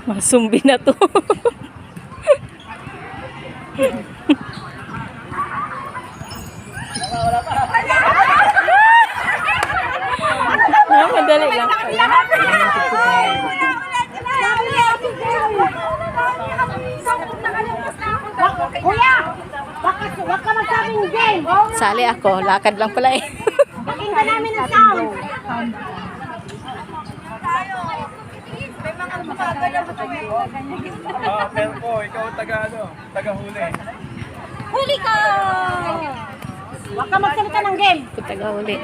Masumbi na to. Madali lang pala. Kuya! Wag ka magsabing game! Sali ako, lakad lang pala eh. Pakinggan namin ang sound! Pero po, ikaw taga-huli. Huli ka! Wag ka magsalita ng game! Taga uli.